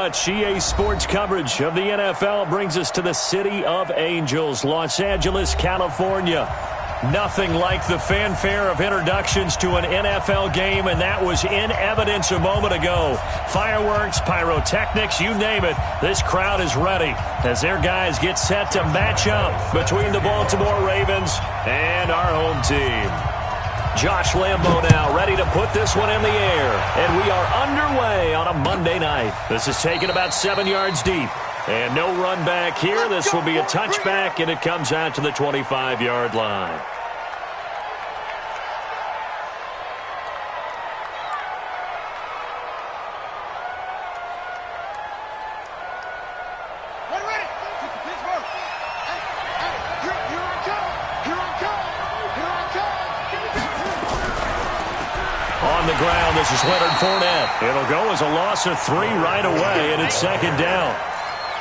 much. EA Sports coverage of the NFL brings us to the city of Angels, Los Angeles, California. Nothing like the fanfare of introductions to an NFL game, and that was in evidence a moment ago. Fireworks, pyrotechnics, you name it. This crowd is ready as their guys get set to match up between the Baltimore Ravens and our home team. Josh Lambo now ready to put this one in the air, and we are underway on a Monday night. This is taken about 7 yards deep, and no run back here. This will be a touchback, and it comes out to the 25-yard line. On the ground, this is Leonard Fournette. It'll go as a loss of 3 right away, and it's second down.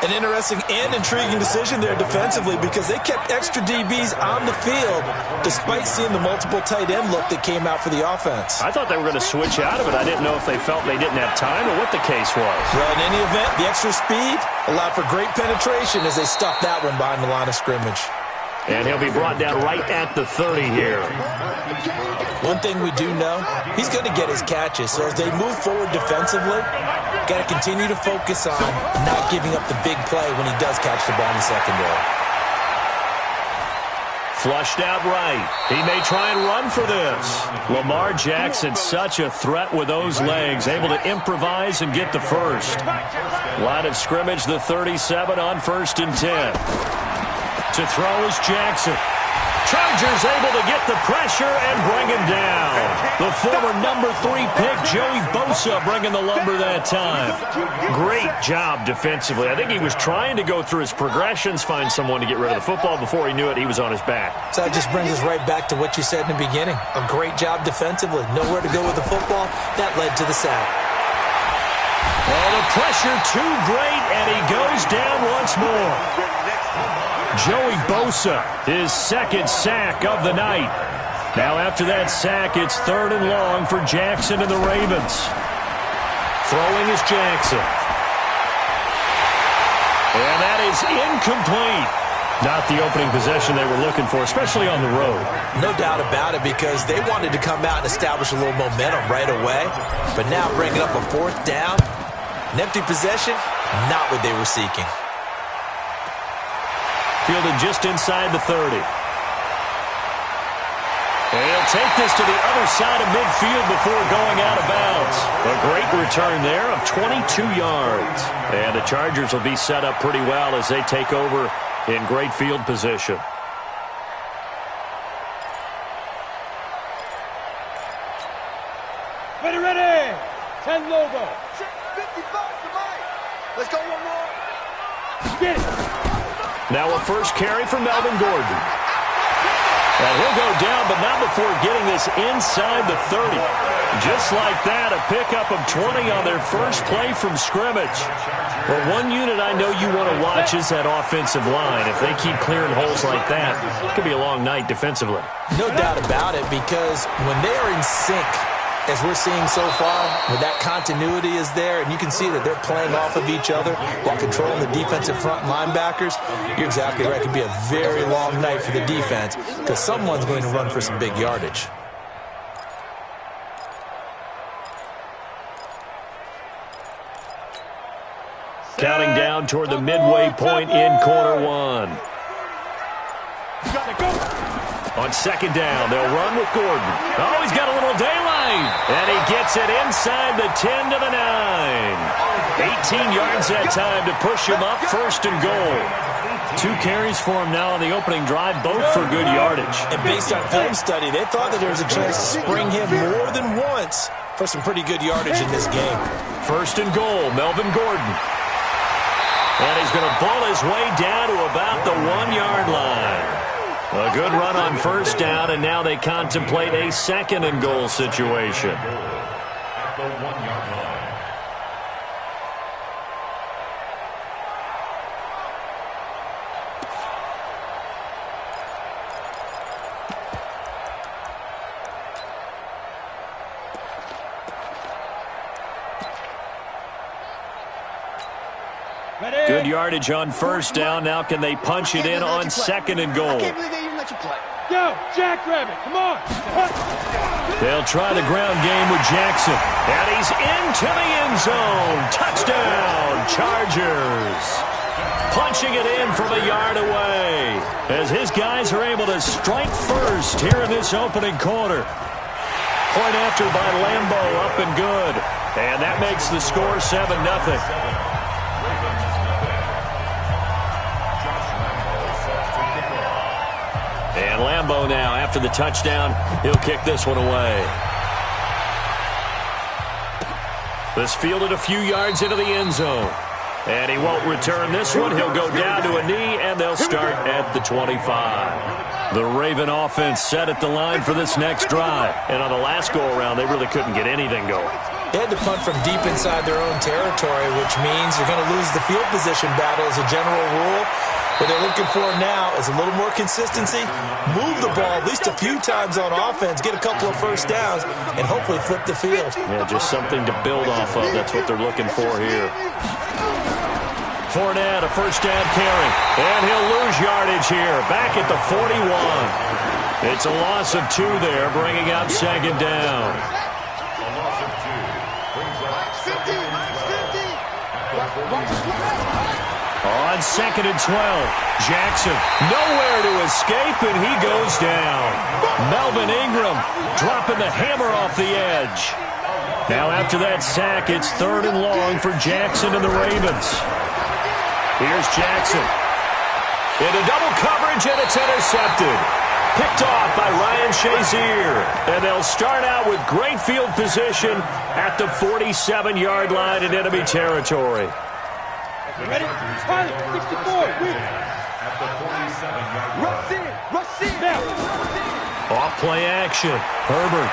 An interesting and intriguing decision there defensively because they kept extra DBs on the field despite seeing the multiple tight end look that came out for the offense. I thought they were going to switch out of it. I didn't know if they felt they didn't have time or what the case was. Well, in any event, the extra speed allowed for great penetration as they stuffed that one behind the line of scrimmage. And he'll be brought down right at the 30 here. One thing we do know, he's going to get his catches. So as they move forward defensively, got to continue to focus on not giving up the big play when he does catch the ball in the secondary. Flushed out right. He may try and run for this. Lamar Jackson, such a threat with those legs, able to improvise and get the first. Line of scrimmage, the 37 on 1st and 10. To throw is Jackson. Chargers able to get the pressure and bring him down. The former number 3 pick, Joey Bosa, bringing the lumber that time. Great job defensively. I think he was trying to go through his progressions, find someone to get rid of the football. Before he knew it, he was on his back. So that just brings us right back to what you said in the beginning. A great job defensively. Nowhere to go with the football. That led to the sack. Oh, the pressure too great, and he goes down once more. Joey Bosa, his second sack of the night. Now after that sack, it's 3rd and long for Jackson and the Ravens. Throwing is Jackson. And that is incomplete. Not the opening possession they were looking for, especially on the road. No doubt about it, because they wanted to come out and establish a little momentum right away. But now bringing up a 4th down, an empty possession, not what they were seeking. Fielded just inside the 30. And he'll take this to the other side of midfield before going out of bounds. A great return there of 22 yards. And the Chargers will be set up pretty well as they take over in great field position. Ready. 10 Lobo. 55 to Mike. Let's go one more. Get it. Now a first carry for Melvin Gordon. And he'll go down, but not before getting this inside the 30. Just like that, a pickup of 20 on their first play from scrimmage. Well, one unit I know you want to watch is that offensive line. If they keep clearing holes like that, it could be a long night defensively. No doubt about it, because when they are in sync, as we're seeing so far, when that continuity is there, and you can see that they're playing off of each other while controlling the defensive front linebackers, you're exactly right. It could be a very long night for the defense because someone's going to run for some big yardage. Counting down toward the midway point in quarter 1. On 2nd down, they'll run with Gordon. Oh, he's got a little daylight. And he gets it inside the 10 to the 9. 18 yards that time to push him up, 1st and goal. 2 carries for him now on the opening drive, both for good yardage. And based on film study, they thought that there was a chance to spring him more than once for some pretty good yardage in this game. 1st and goal, Melvin Gordon. And he's going to ball his way down to about the 1-yard line. A good run on 1st down, and now they contemplate a 2nd and goal situation. At the 1-yard line. Good yardage on first down. Now can they punch it in on second and goal? I can't believe they even let you play. Go, Jackrabbit, come on. They'll try the ground game with Jackson. And he's into the end zone. Touchdown, Chargers. Punching it in from a yard away as his guys are able to strike first here in this opening quarter. Point after by Lambeau, up and good. And that makes the score 7-0. And Lambeau now, after the touchdown, he'll kick this one away. This fielded a few yards into the end zone. And he won't return this one. He'll go down to a knee, and they'll start at the 25. The Raven offense set at the line for this next drive. And on the last go-around, they really couldn't get anything going. They had to punt from deep inside their own territory, which means you're going to lose the field position battle as a general rule. What they're looking for now is a little more consistency, move the ball at least a few times on offense, get a couple of first downs, and hopefully flip the field. Yeah, just something to build off of. That's what they're looking for here. Fournette, a first down carry, and he'll lose yardage here, back at the 41. It's a loss of 2 there, bringing up second down. On second and 12, Jackson nowhere to escape, and he goes down. Melvin Ingram dropping the hammer off the edge. Now after that sack, it's 3rd and long for Jackson and the Ravens. Here's Jackson. Into double coverage, and it's intercepted. Picked off by Ryan Shazier. And they'll start out with great field position at the 47-yard line in enemy territory. Ready? Pilot, 64, win. At the 47-yard line. Rush in. Now. Off play action. Herbert.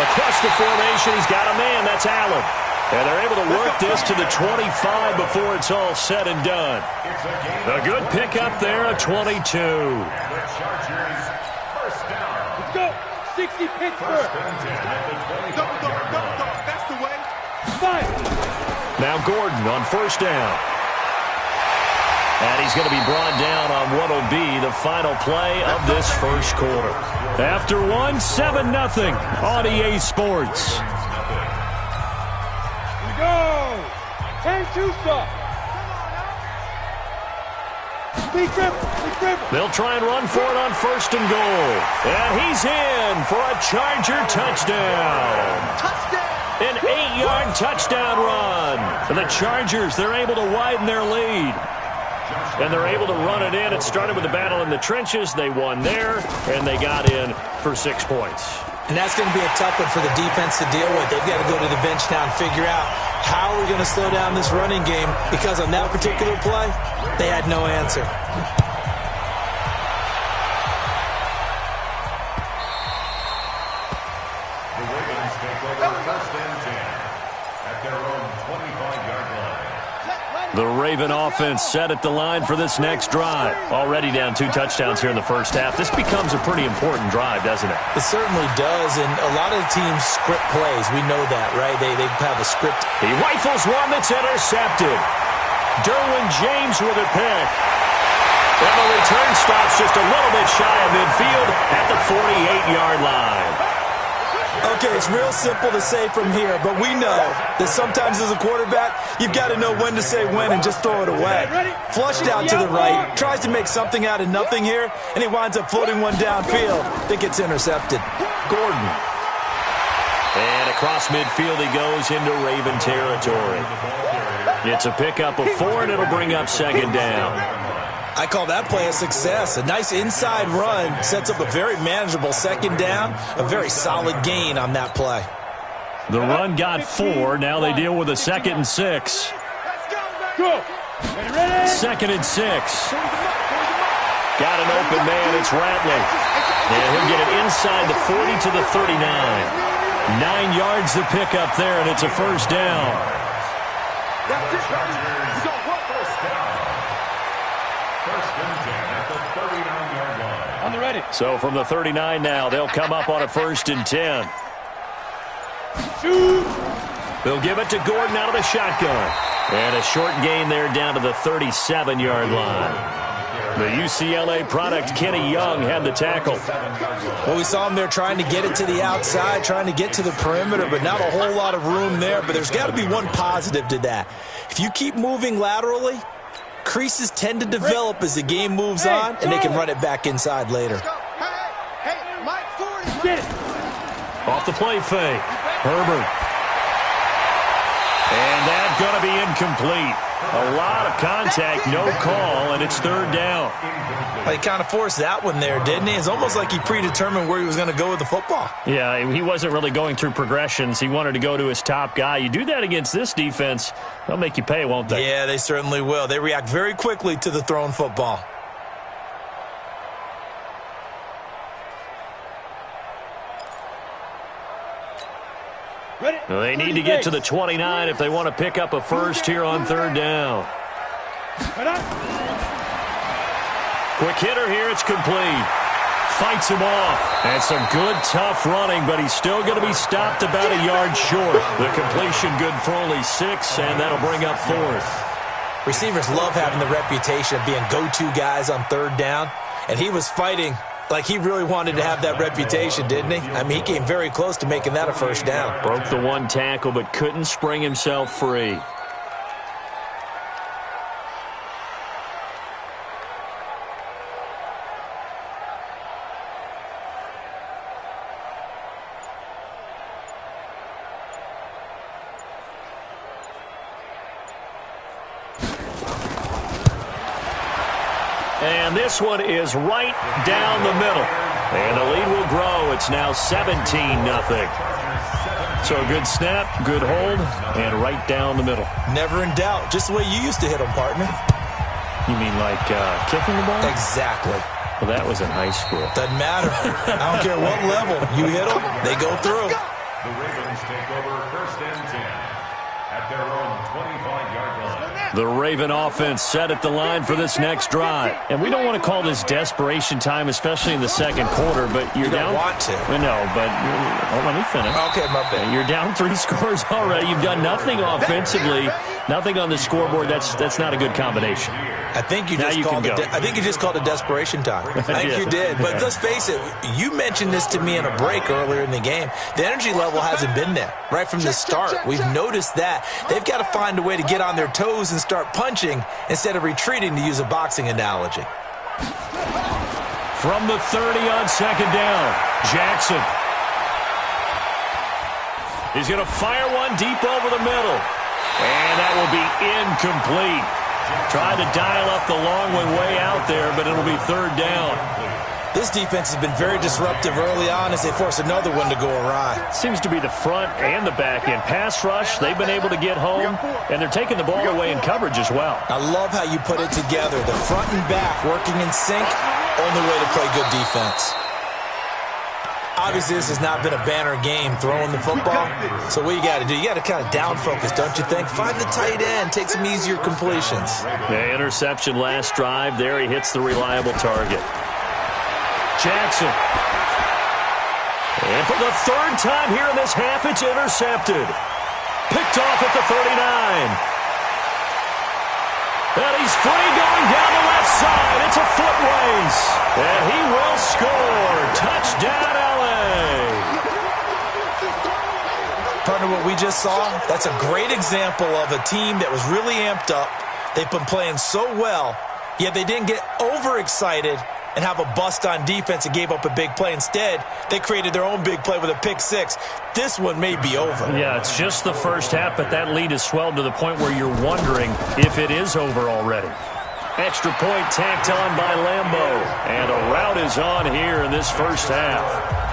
Across the formation, he's got a man. That's Allen. And they're able to work this to the 25 before it's all said and done. A good pickup there, a 22. The Chargers first down. Let's go. 60 Pittsburgh. That's the way. 5. Now Gordon on first down. And he's going to be brought down on what will be the final play of this first quarter. After one, 7-0 on EA Sports. Go. 10-2 stop. Big dribble. They'll try and run for it on first and goal. And he's in for a Charger touchdown. Touchdown. An 8-yard touchdown run. And the Chargers, they're able to widen their lead. And they're able to run it in. It started with the battle in the trenches. They won there, and they got in for 6 points. And that's going to be a tough one for the defense to deal with. They've got to go to the bench now and figure out how we're going to slow down this running game, because on that particular play, they had no answer. The Ravens take over first and 10 at their own 25-yard line. The Raven offense set at the line for this next drive. Already down 2 touchdowns here in the first half. This becomes a pretty important drive, doesn't it? It certainly does, and a lot of the teams script plays. We know that, right? They have a script. He rifles one that's intercepted. Derwin James with a pick. And the return stops just a little bit shy of midfield at the 48-yard line. Okay, it's real simple to say from here, but we know that sometimes as a quarterback, you've got to know when to say when and just throw it away. Flushed out to the right, tries to make something out of nothing here, and he winds up floating one downfield. I think it's intercepted. Gordon. And across midfield he goes into Raven territory. It's a pickup of 4, and it'll bring up second down. I call that play a success. A nice inside run sets up a very manageable second down, a very solid gain on that play. The run got 4. Now they deal with a 2nd and 6. Go. Second and 6. Got an open man. It's Ratley. And he'll get it inside the 40 to the 39. 9 yards to pick up there, and it's a first down. That's it. You got one first down. First and 10 at the 39-yard line. On the ready. So from the 39 now, they'll come up on a 1st and 10. Shoot. They'll give it to Gordon out of the shotgun. And a short gain there down to the 37-yard line. The UCLA product, Kenny Young, had the tackle. Well, we saw him there trying to get it to the outside, trying to get to the perimeter, but not a whole lot of room there. But there's got to be one positive to that. If you keep moving laterally, creases tend to develop as the game moves on, and they can run it back inside later. Off the play fake, Herbert. And that's going to be incomplete. A lot of contact, no call, and it's third down. He kind of forced that one there, didn't he? It's almost like he predetermined where he was going to go with the football. Yeah, he wasn't really going through progressions. He wanted to go to his top guy. You do that against this defense, they'll make you pay, won't they? Yeah, they certainly will. They react very quickly to the thrown football. Well, they need to get to the 29 if they want to pick up a first here on third down. Quick hitter here, it's complete. Fights him off. And some good, tough running, but he's still going to be stopped about a yard short. The completion good for only 6, and that'll bring up fourth. Receivers love having the reputation of being go-to guys on third down, and he was fighting like he really wanted to have that reputation, didn't he? I mean, he came very close to making that a first down. Broke the one tackle, but couldn't spring himself free. And this one is right down the middle. And the lead will grow. It's now 17-0. So a good snap, good hold, and right down the middle. Never in doubt. Just the way you used to hit them, partner. You mean like kicking the ball? Exactly. Well, that was in high school. Doesn't matter. I don't care what level. You hit them, they go through. The Ravens take over first and 10 at their own 25-yard line. The Raven offense set at the line for this next drive. And we don't want to call this desperation time, especially in the second quarter, but you're down. You don't want to. No, but let me finish. Okay, my bad. You're down 3 scores already. You've done nothing offensively, nothing on the scoreboard. That's not a good combination. I think you just called it desperation time. I think you did. But let's face it, you mentioned this to me in a break earlier in the game. The energy level hasn't been there right from the start. We've noticed that. They've got to find a way to get on their toes and start punching instead of retreating, to use a boxing analogy. From the 30 on second down, Jackson. He's going to fire one deep over the middle. And that will be incomplete. Tried to dial up the long one way out there, but it'll be third down. This defense has been very disruptive early on as they force another one to go awry. Seems to be the front and the back end. Pass rush, they've been able to get home, and they're taking the ball away in coverage as well. I love how you put it together. The front and back working in sync, only way to play good defense. Obviously, this has not been a banner game throwing the football. So what you got to do, you got to kind of down focus, don't you think? Find the tight end, take some easier completions. The interception last drive. There he hits the reliable target. Jackson. And for the third time here in this half, it's intercepted. Picked off at the 39. And he's free going down the left side. It's a foot race. And he will score. Touchdown, LA. Partner, what we just saw, that's a great example of a team that was really amped up. They've been playing so well, yet they didn't get overexcited and have a bust on defense and gave up a big play. Instead, they created their own big play with a pick six. This one may be over. Yeah, it's just the first half, but that lead has swelled to the point where you're wondering if it is over already. Extra point tacked on by Lambeau. And a rout is on here in this first half.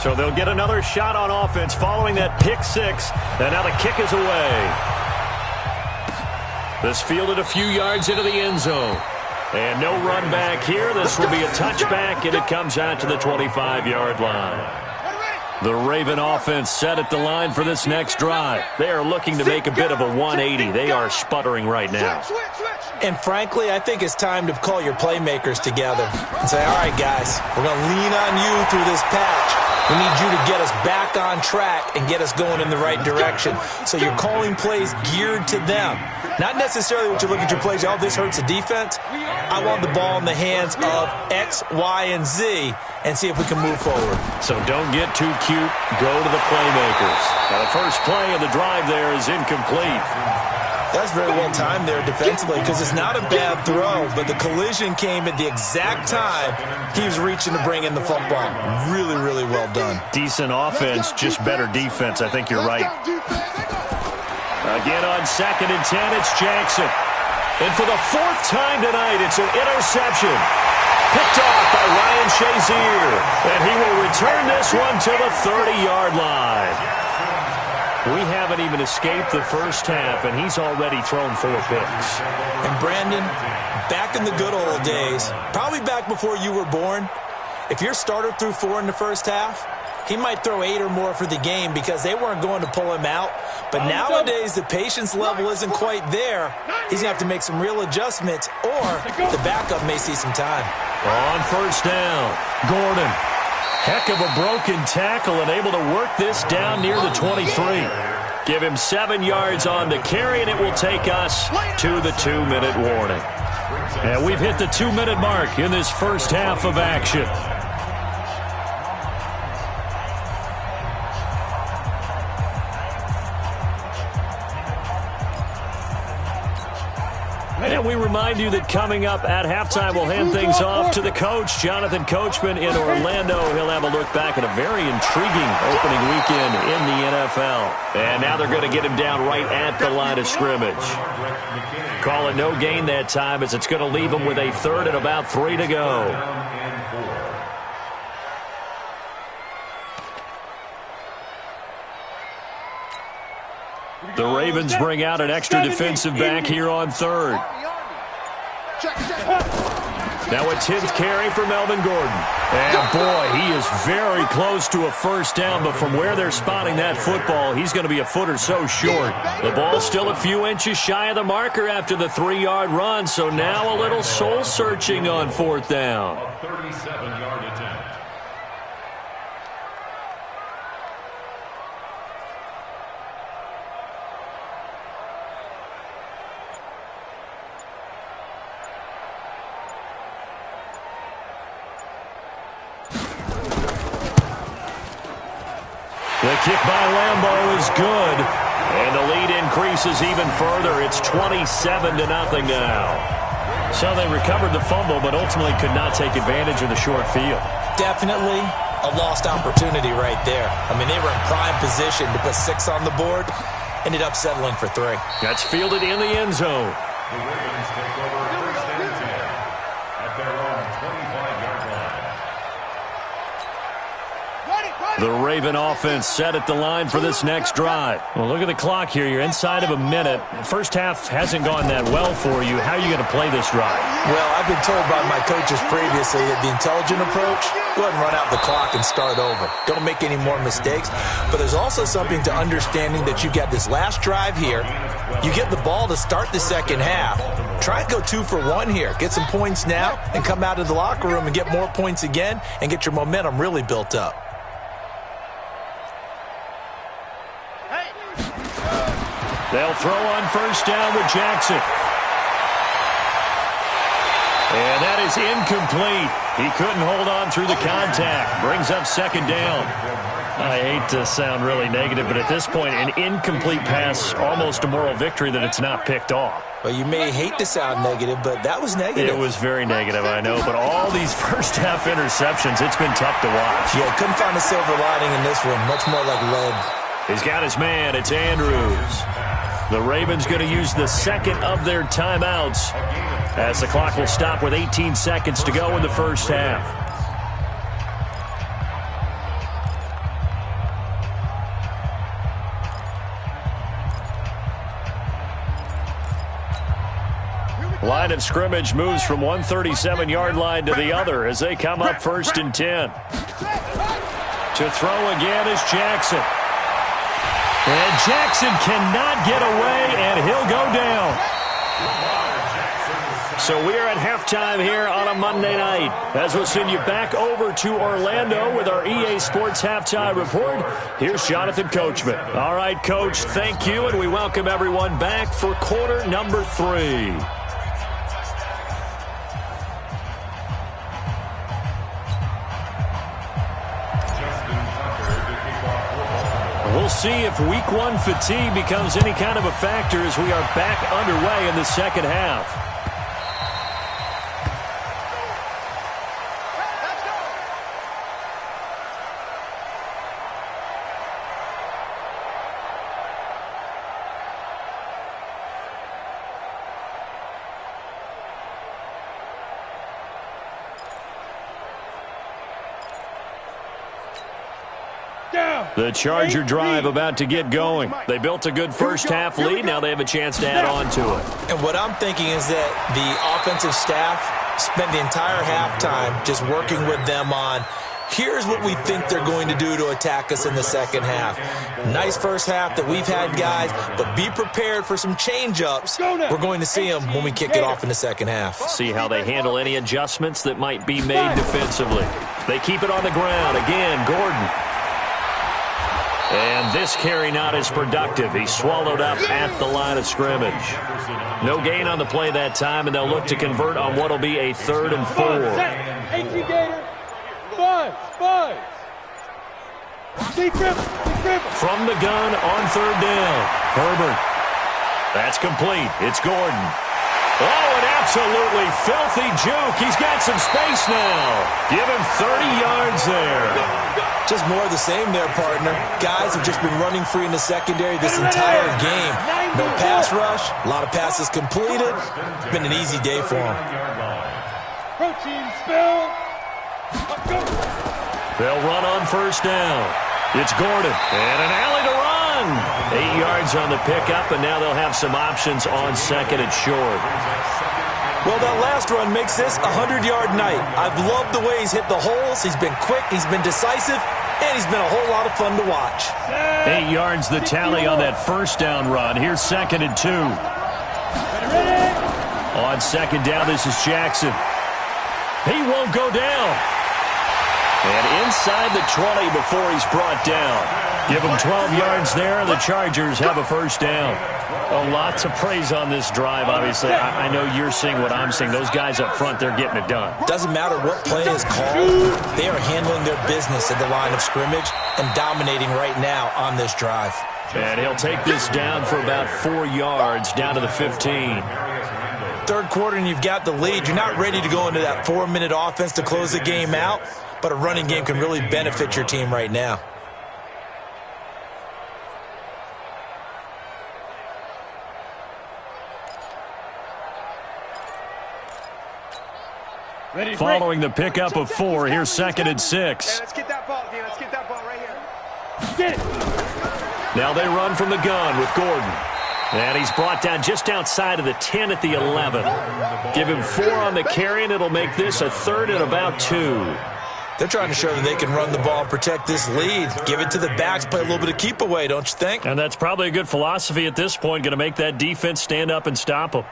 So they'll get another shot on offense following that pick six. And now the kick is away. This fielded a few yards into the end zone. And no run back here. This will be a touchback, and it comes out to the 25-yard line. The Raven offense set at the line for this next drive. They are looking to make a bit of a 180. They are sputtering right now. And frankly, I think it's time to call your playmakers together and say, all right, guys, we're going to lean on you through this patch. We need you to get us back on track and get us going in the right direction. So you're calling plays geared to them. Not necessarily what you look at your plays, oh, this hurts the defense. I want the ball in the hands of X, Y, and Z and see if we can move forward. So don't get too cute. Go to the playmakers. Now the first play of the drive there is incomplete. That's very well timed there defensively because it's not a bad throw, but the collision came at the exact time he was reaching to bring in the football. Really, really well done. Decent offense, just better defense. I think you're right. Again on 2nd and 10, it's Jackson. And for the 4th time tonight, it's an interception. Picked off by Ryan Shazier. And he will return this one to the 30-yard line. We haven't even escaped the first half, and he's already thrown 4 picks. And Brandon, back in the good old days, probably back before you were born, if your starter threw 4 in the first half, he might throw 8 or more for the game because they weren't going to pull him out. But nowadays, the patience level isn't quite there. He's going to have to make some real adjustments, or the backup may see some time. On first down, Gordon. Heck of a broken tackle and able to work this down near the 23. Give him 7 yards on the carry, and it will take us to the 2-minute warning. And we've hit the 2-minute mark in this first half of action. And we remind you that coming up at halftime, we'll hand things off to the coach, Jonathan Coachman in Orlando. He'll have a look back at a very intriguing opening weekend in the NFL. And now they're going to get him down right at the line of scrimmage. Call it no gain that time as it's going to leave him with a 3rd and about 3 to go. The Ravens bring out an extra defensive back here on 3rd. Now a 10th carry for Melvin Gordon. And boy, he is very close to a first down, but from where they're spotting that football, he's going to be a foot or so short. The ball still a few inches shy of the marker after the 3-yard run, so now a little soul-searching on 4th down. A 37-yard attempt. The kick by Lambeau is good, and the lead increases even further. It's 27-0 now. So they recovered the fumble, but ultimately could not take advantage of the short field. Definitely a lost opportunity right there. I mean, they were in prime position to put 6 on the board, ended up settling for 3. That's fielded in the end zone. The Ravens take over 1st and 10 at their own 25-yard line. The Raven offense set at the line for this next drive. Well, look at the clock here. You're inside of a minute. First half hasn't gone that well for you. How are you going to play this drive? Well, I've been told by my coaches previously that the intelligent approach, go ahead and run out the clock and start over. Don't make any more mistakes. But there's also something to understanding that you got this last drive here. You get the ball to start the second half. Try and go 2 for 1 here. Get some points now and come out of the locker room and get more points again and get your momentum really built up. They'll throw on first down with Jackson. And that is incomplete. He couldn't hold on through the contact. Brings up 2nd down. I hate to sound really negative, but at this point, an incomplete pass, almost a moral victory that it's not picked off. Well, you may hate to sound negative, but that was negative. It was very negative, I know. But all these first half interceptions, it's been tough to watch. Yeah, couldn't find a silver lining in this one. Much more like lead. He's got his man. It's Andrews. The Ravens going to use the 2nd of their timeouts as the clock will stop with 18 seconds to go in the first half. Line of scrimmage moves from one 37-yard line to the other as they come up 1st and 10. To throw again is Jackson. And Jackson cannot get away, and he'll go down. So we are at halftime here on a Monday night. As we'll send you back over to Orlando with our EA Sports Halftime Report, here's Jonathan Coachman. All right, Coach, thank you, and we welcome everyone back for quarter number 3. We'll see if week 1 fatigue becomes any kind of a factor as we are back underway in the second half. The Charger drive about to get going. They built a good first-half lead. Now they have a chance to add on to it. And what I'm thinking is that the offensive staff spent the entire halftime just working with them on, here's what we think they're going to do to attack us in the second half. Nice first half that we've had, guys, but be prepared for some change-ups. We're going to see them when we kick it off in the second half. See how they handle any adjustments that might be made defensively. They keep it on the ground. Again, Gordon. And this carry not as productive. He's swallowed up at the line of scrimmage. No gain on the play that time, and they'll look to convert on what will be a 3rd and 4. From the gun on 3rd down. Herbert. That's complete. It's Gordon. Oh, an absolutely filthy juke. He's got some space now. Give him 30 yards there. Just more of the same there, partner. Guys have just been running free in the secondary this entire game. No pass rush, a lot of passes completed. It's been an easy day for them. Protein spill. They'll run on 1st down. It's Gordon, and an alley to run. 8 yards on the pickup, and now they'll have some options on 2nd and short. Well, that last run makes this a 100-yard night. I've loved the way he's hit the holes. He's been quick, he's been decisive, and he's been a whole lot of fun to watch. 8 yards the tally on that 1st down run. Here's 2nd and 2. On 2nd down, this is Jackson. He won't go down. And inside the 20 before he's brought down. Give him 12 yards there, and the Chargers have a 1st down. A lot to praise on this drive, obviously. I know you're seeing what I'm seeing. Those guys up front, they're getting it done. Doesn't matter what play is called. They are handling their business at the line of scrimmage and dominating right now on this drive. And he'll take this down for about 4 yards, down to the 15. 3rd quarter, and you've got the lead. You're not ready to go into that 4-minute offense to close the game out, but a running game can really benefit your team right now. Following the pickup of 4, here's 2nd and 6. Let's get that ball, D. Let's get that ball right here. Get it. Now they run from the gun with Gordon. And he's brought down just outside of the 10 at the 11. Give him 4 on the carry, and it'll make this a 3rd and about 2. They're trying to show that they can run the ball and protect this lead. Give it to the backs, play a little bit of keep away, don't you think? And that's probably a good philosophy at this point, going to make that defense stand up and stop them.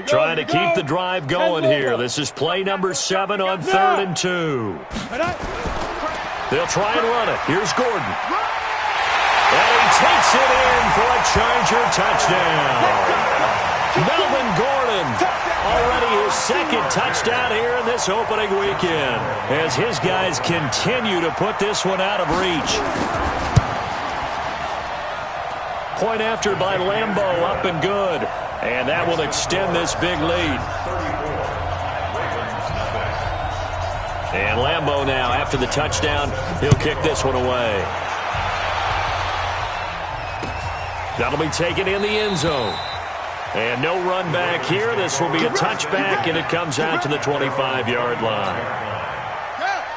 Trying to keep the drive going here. This is play number 7 on 3rd and 2. They'll try and run it. Here's Gordon. And he takes it in for a Charger touchdown. Melvin Gordon, already his 2nd touchdown here in this opening weekend, as his guys continue to put this one out of reach. Point after by Lambeau, up and good. And that will extend this big lead. And Lambeau now, after the touchdown, he'll kick this one away. That'll be taken in the end zone. And no run back here. This will be a touchback, and it comes out to the 25-yard line.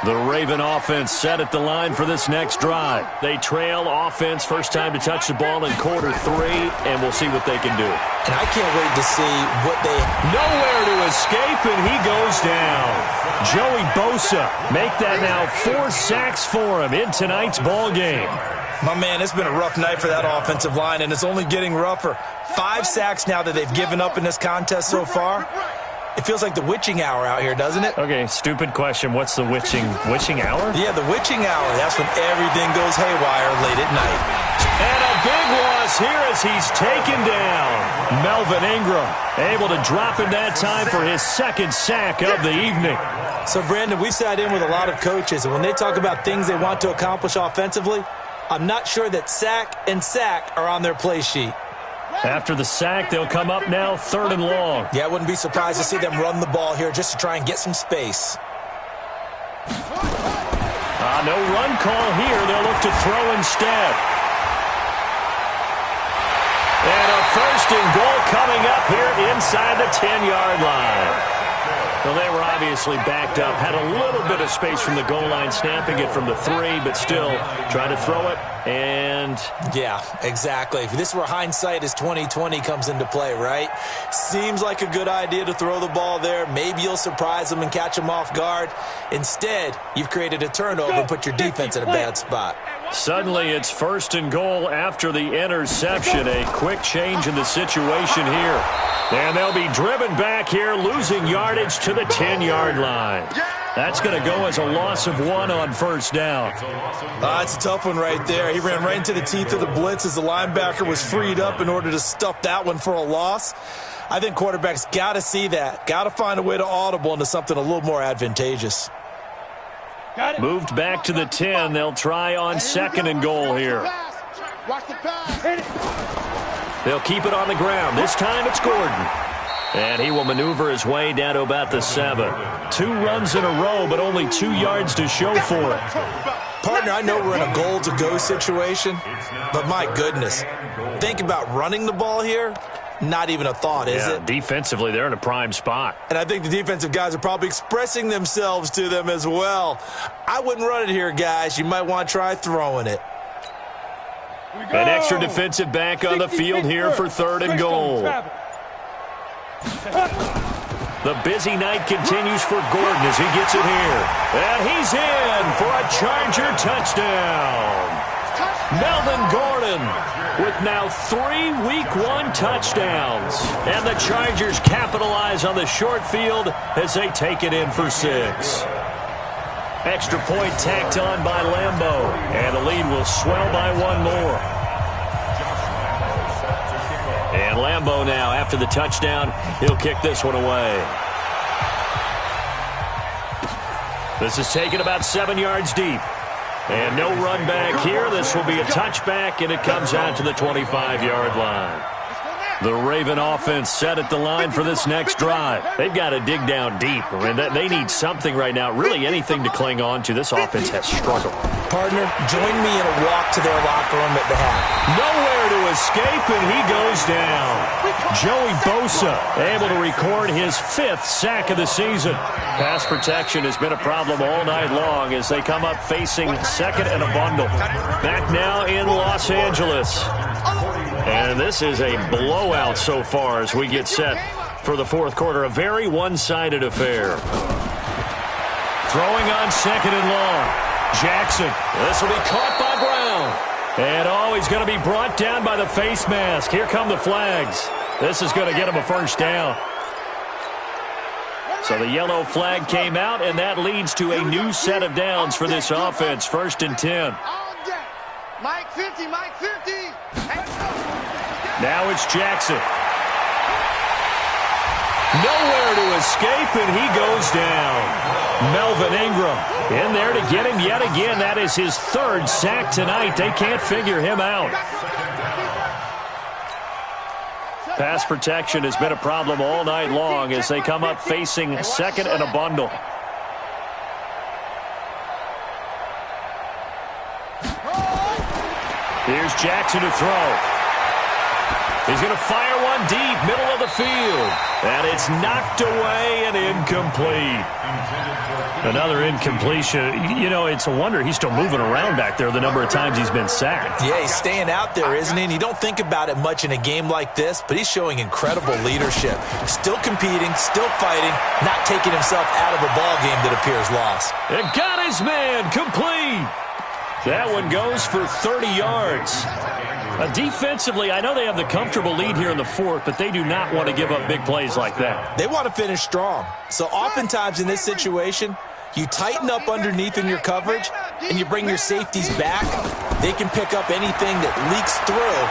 The Raven offense set at the line for this next drive. They trail offense, first time to touch the ball in quarter 3, and we'll see what they can do. And I can't wait to see what they... Nowhere to escape, and he goes down. Joey Bosa make that now 4 sacks for him in tonight's ball game. My man, it's been a rough night for that offensive line, and it's only getting rougher. 5 sacks now that they've given up in this contest so far. It feels like the witching hour out here, doesn't it? Okay, stupid question. What's the witching hour? Yeah, the witching hour. That's when everything goes haywire late at night. And a big loss here as he's taken down. Melvin Ingram able to drop in that time for his 2nd sack of the evening. So, Brandon, we've sat in with a lot of coaches, and when they talk about things they want to accomplish offensively, I'm not sure that sack and sack are on their play sheet. After the sack, they'll come up now 3rd and long. Yeah, I wouldn't be surprised to see them run the ball here just to try and get some space. No run call here. They'll look to throw instead. And a 1st and goal coming up here inside the 10-yard line. Well, they were obviously backed up, had a little bit of space from the goal line, snapping it from the 3, but still trying to throw it, and... Yeah, exactly. This is where hindsight is 20/20 comes into play, right? Seems like a good idea to throw the ball there. Maybe you'll surprise them and catch them off guard. Instead, you've created a turnover and put your defense in a bad spot. Suddenly, it's 1st and goal after the interception. A quick change in the situation here. And they'll be driven back here, losing yardage to the 10-yard line. That's going to go as a loss of 1 on 1st down. That's a tough one right there. He ran right into the teeth of the blitz as the linebacker was freed up in order to stuff that one for a loss. I think quarterbacks got to see that. Got to find a way to audible into something a little more advantageous. Moved back to the 10. They'll try on 2nd and goal here. Watch the pass. Hit it. They'll keep it on the ground. This time it's Gordon. And he will maneuver his way down to about the 7. 2 runs in a row, but only 2 yards to show for it. Partner, I know we're in a goal-to-go situation, but my goodness, think about running the ball here. Not even a thought, is it? Defensively, they're in a prime spot. And I think the defensive guys are probably expressing themselves to them as well. I wouldn't run it here, guys. You might want to try throwing it. An extra defensive back on the field here for 3rd and goal. The busy night continues for Gordon as he gets it here. And he's in for a Charger touchdown. Melvin Gordon with now 3 Week 1 touchdowns. And the Chargers capitalize on the short field as they take it in for 6. Extra point tacked on by Lambeau. And the lead will swell by 1 more. And Lambeau now, after the touchdown, he'll kick this one away. This is taken about 7 yards deep. And no run back here. This will be a touchback, and it comes out to the 25-yard line. The Raven offense set at the line for this next drive. They've got to dig down deep. I mean, they need something right now, really anything to cling on to. This offense has struggled. Partner, join me in a walk to their locker room at the half. Nowhere to escape, and he goes down. Joey Bosa able to record his 5th sack of the season. Pass protection has been a problem all night long as they come up facing 2nd and a bundle. Back now in Los Angeles. And this is a blowout so far as we get set for the 4th quarter. A very one-sided affair. Throwing on 2nd and long. Jackson. This will be caught by Brown. And he's going to be brought down by the face mask. Here come the flags. This is going to get him a 1st down. So the yellow flag came out, and that leads to a new set of downs for this offense. 1st and 10. Mike 50, Mike 50. Now it's Jackson. Nowhere to escape, and he goes down. Melvin Ingram in there to get him yet again. That is his 3rd sack tonight. They can't figure him out. Pass protection has been a problem all night long as they come up facing 2nd and a bundle. Here's Jackson to throw. He He's going to fire one deep, middle of the field. And it's knocked away and incomplete. Another incompletion. You know, it's a wonder he's still moving around back there the number of times he's been sacked. Yeah, he's staying out there, isn't he? And you don't think about it much in a game like this, but he's showing incredible leadership. Still competing, still fighting, not taking himself out of a ball game that appears lost. And got his man complete. That one goes for 30 yards. Defensively, I know they have the comfortable lead here in the fourth, but they do not want to give up big plays like that. They want to finish strong. So oftentimes in this situation, you tighten up underneath in your coverage, and you bring your safeties back. They can pick up anything that leaks through.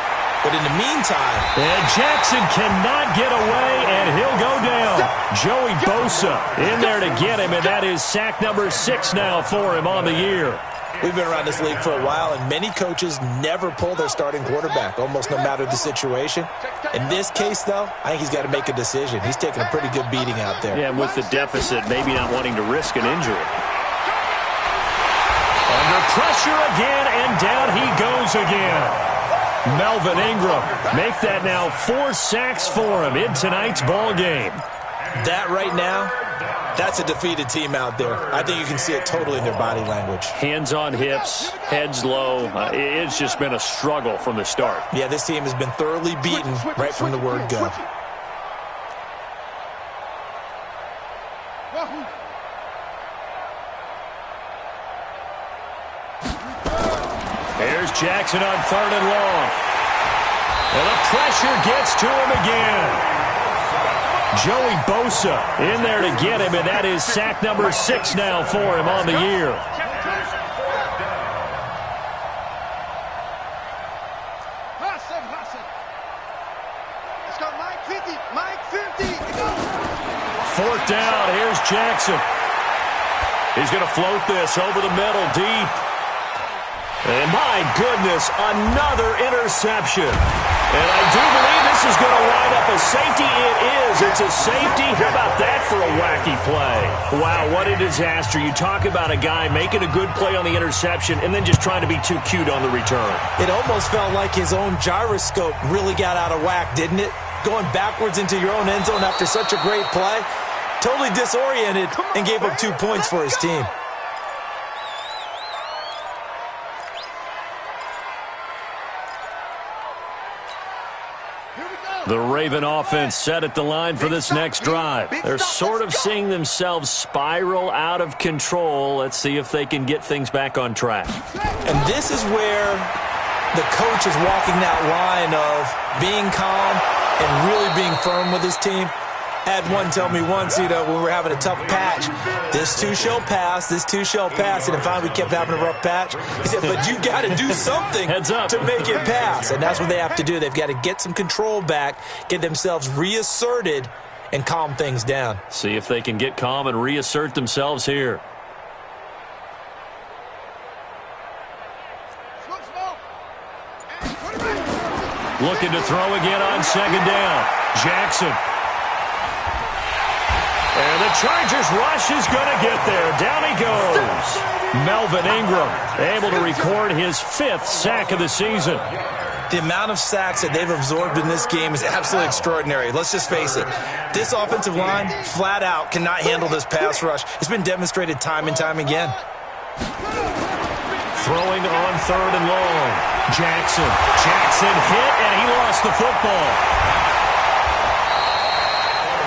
But in the meantime... And Jackson cannot get away, and he'll go down. Joey Bosa in there to get him, and that is sack number 6 now for him on the year. We've been around this league for a while, and many coaches never pull their starting quarterback, almost no matter the situation. In this case, though, I think he's got to make a decision. He's taking a pretty good beating out there. Yeah, and with the deficit, maybe not wanting to risk an injury. Under pressure again, and down he goes again. Melvin Ingram, make that now 4 sacks for him in tonight's ball game. That right now, that's a defeated team out there. I think you can see it totally in their body language. Hands on hips, heads low. It's just been a struggle from the start. Yeah, this team has been thoroughly beaten right from the word go. Here's Jackson on 3rd and long. And the pressure gets to him again. Joey Bosa in there to get him, and that is sack number 6 now for him on the year. Let's go, Mike 50. Mike 50. 4th down. Here's Jackson. He's going to float this over the middle, deep. And my goodness, another interception. And I do believe this is going to wind up a safety. It is. It's a safety. How about that for a wacky play? Wow, what a disaster. You talk about a guy making a good play on the interception and then just trying to be too cute on the return. It almost felt like his own gyroscope really got out of whack, didn't it? Going backwards into your own end zone after such a great play. Totally disoriented and gave up 2 points for his team. The Raven offense set at the line for this next drive. They're sort of seeing themselves spiral out of control. Let's see if they can get things back on track. And this is where the coach is walking that line of being calm and really being firm with his team. I had one tell me once, when we were having a tough patch, this too shall pass, this too shall pass. And finally we kept having a rough patch. He said, but you got to do something to make it pass. And that's what they have to do. They've got to get some control back, get themselves reasserted, and calm things down. See if they can get calm and reassert themselves here. Looking to throw again on 2nd down. Jackson. And the Chargers rush is going to get there. Down he goes. Melvin Ingram able to record his 5th sack of the season. The amount of sacks that they've absorbed in this game is absolutely extraordinary. Let's just face it. This offensive line, flat out, cannot handle this pass rush. It's been demonstrated time and time again. Throwing on 3rd and long. Jackson. Jackson hit, and he lost the football.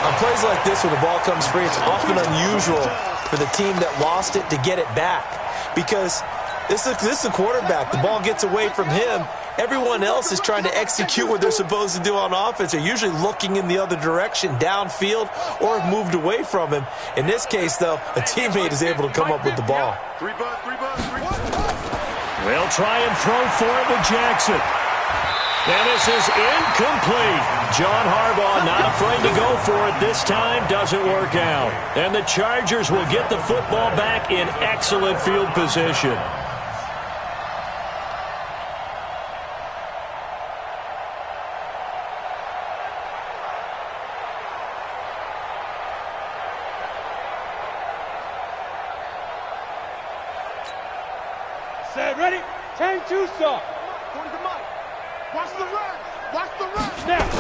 On plays like this, when the ball comes free, it's often unusual for the team that lost it to get it back. Because this is a quarterback. The ball gets away from him. Everyone else is trying to execute what they're supposed to do on offense. They're usually looking in the other direction, downfield, or have moved away from him. In this case, though, a teammate is able to come up with the ball. They'll try and throw for it with Jackson. And this is incomplete. John Harbaugh not afraid to go for it this time. Doesn't work out. And the Chargers will get the football back in excellent field position. Set, ready? Turn 2 stop. Go to the mic. Watch the run. Watch the run. Now.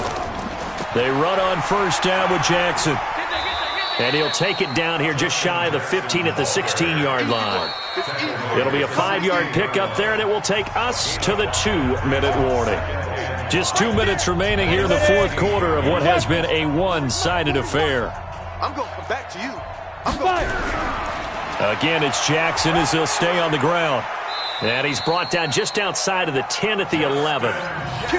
They run on first down with Jackson. And he'll take it down here just shy of the 15 at the 16-yard line. It'll be a 5-yard pickup there, and it will take us to the 2-minute warning. Just 2 minutes remaining here in the fourth quarter of what has been a one-sided affair. I'm going to come back to you. I'm going. Again, it's Jackson as he'll stay on the ground. And he's brought down just outside of the 10 at the 11.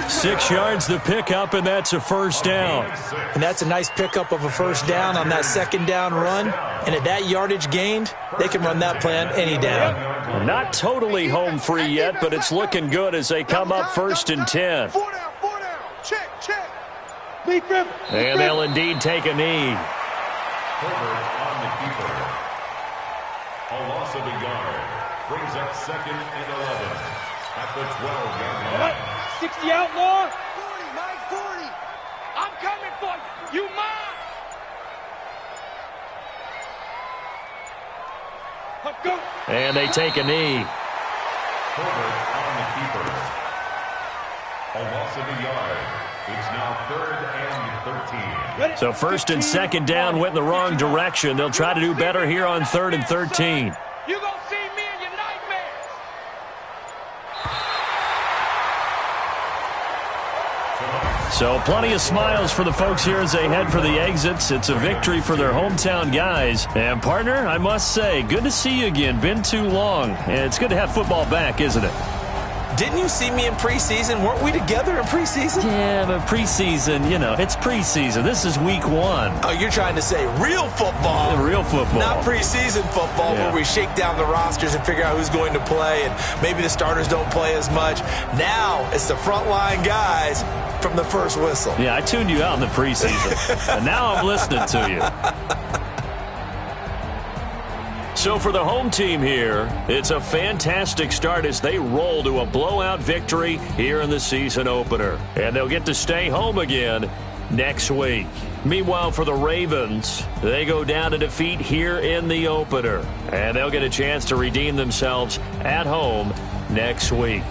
6 yards the pickup, and that's a first down. And that's a nice pickup of a first down on that second down run. And at that yardage gained, they can run that play on any down. Not totally home free yet, but it's looking good as they come up first and 10. 4 down, 4 down. Check. And they'll indeed take a knee. Herbert on the keeper. A loss of a yard. Brings up second and 11 at the 12-yard line. 60 outlaw. 40, Mike, 40. I'm coming for you. You mine. Go. And they take a knee. Herbert on the keeper. A loss of a yard. It's now 3rd and 13. So first and second down went in the wrong direction. They'll try to do better here on 3rd and 13. You're going to see me in your nightmares. So plenty of smiles for the folks here as they head for the exits. It's a victory for their hometown guys. And partner, I must say, good to see you again. Been too long. And it's good to have football back, isn't it? Didn't you see me in preseason? Weren't we together in preseason? Yeah, but preseason, it's preseason. This is week 1. Oh, you're trying to say real football. Real football. Not preseason football where we shake down the rosters and figure out who's going to play, and maybe the starters don't play as much. Now it's the frontline guys from the first whistle. Yeah, I tuned you out in the preseason, and now I'm listening to you. So for the home team here, it's a fantastic start as they roll to a blowout victory here in the season opener. And they'll get to stay home again next week. Meanwhile, for the Ravens, they go down to defeat here in the opener. And they'll get a chance to redeem themselves at home next week.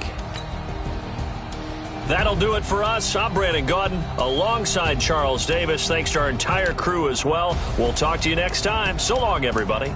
That'll do it for us. I'm Brandon Gaudin alongside Charles Davis. Thanks to our entire crew as well. We'll talk to you next time. So long, everybody.